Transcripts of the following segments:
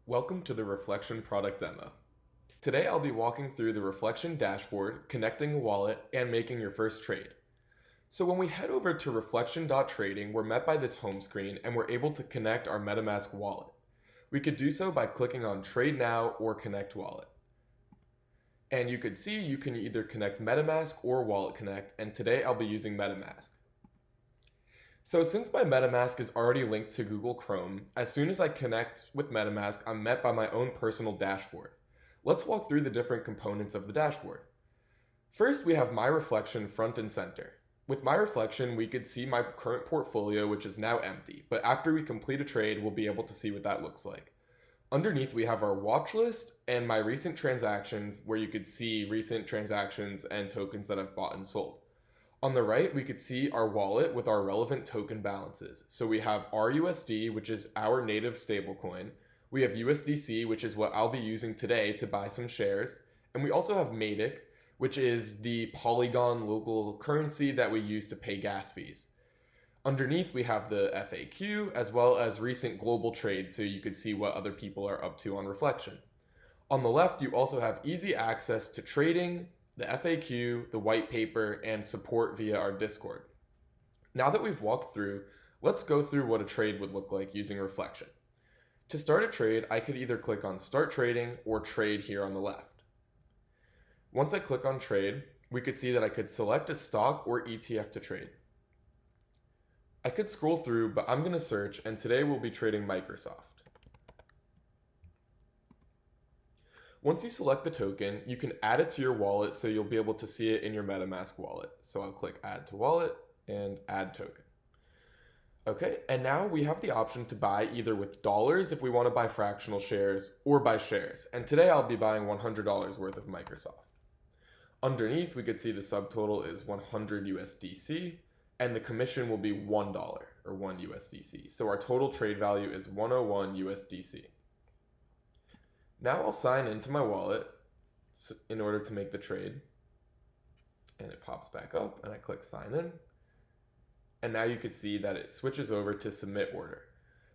Welcome to the Reflection product demo. Today I'll be walking through the Reflection dashboard, connecting a wallet, and making your first trade. So when we head over to reflection.trading, we're met by this home screen and we're able to connect our MetaMask wallet. We could do so by clicking on Trade Now or Connect Wallet. And you could see you can either connect MetaMask or Wallet Connect, and today I'll be using MetaMask. So since my MetaMask is already linked to Google Chrome, as soon as I connect with MetaMask, I'm met by my own personal dashboard. Let's walk through the different components of the dashboard. First, we have My Reflection front and center. With My Reflection, we could see my current portfolio, which is now empty, but after we complete a trade, we'll be able to see what that looks like. Underneath, we have our watch list and my recent transactions, where you could see recent transactions and tokens that I've bought and sold. On the right, we could see our wallet with our relevant token balances. So we have RUSD, which is our native stablecoin. We have USDC, which is what I'll be using today to buy some shares. And we also have Matic, which is the Polygon local currency that we use to pay gas fees. Underneath, we have the FAQ, as well as recent global trades, so you could see what other people are up to on Reflection. On the left, you also have easy access to trading, the FAQ, the white paper, and support via our Discord. Now that we've walked through, let's go through what a trade would look like using Reflection. To start a trade, I could either click on Start Trading or Trade here on the left. Once I click on Trade, we could see that I could select a stock or ETF to trade. I could scroll through, but I'm going to search, and today we'll be trading Microsoft. Once you select the token, you can add it to your wallet so you'll be able to see it in your MetaMask wallet. So I'll click Add to Wallet and Add Token. Okay, and now we have the option to buy either with dollars if we want to buy fractional shares or buy shares. And today I'll be buying $100 worth of Microsoft. Underneath, we could see the subtotal is 100 USDC and the commission will be $1 or 1 USDC. So our total trade value is 101 USDC. Now I'll sign into my wallet in order to make the trade. And it pops back up and I click sign in. And now you can see that it switches over to submit order.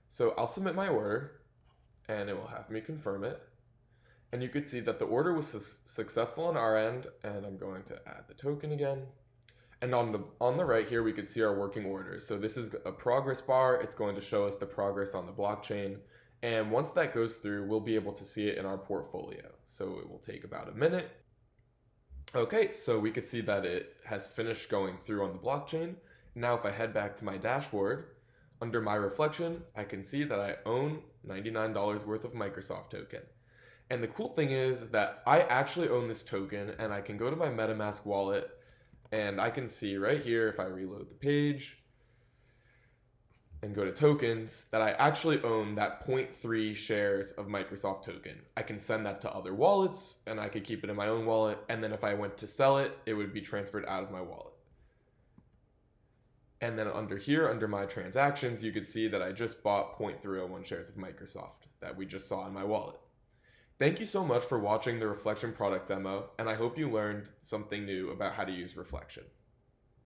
So I'll submit my order and it will have me confirm it. And you could see that the order was successful on our end, and I'm going to add the token again. And on the right here, we could see our working orders. So this is a progress bar. It's going to show us the progress on the blockchain. And once that goes through, we'll be able to see it in our portfolio. So it will take about a minute. Okay, so we could see that it has finished going through on the blockchain. Now if I head back to my dashboard, under My Reflection, I can see that I own $99 worth of Microsoft token. And the cool thing is that I actually own this token, and I can go to my MetaMask wallet and I can see right here, if I reload the page and go to tokens, that I actually own that 0.3 shares of Microsoft token. I can send that to other wallets and I could keep it in my own wallet. And then if I went to sell it, it would be transferred out of my wallet. And then under here, under my transactions, you could see that I just bought 0.301 shares of Microsoft that we just saw in my wallet. Thank you so much for watching the Reflection product demo, and I hope you learned something new about how to use Reflection.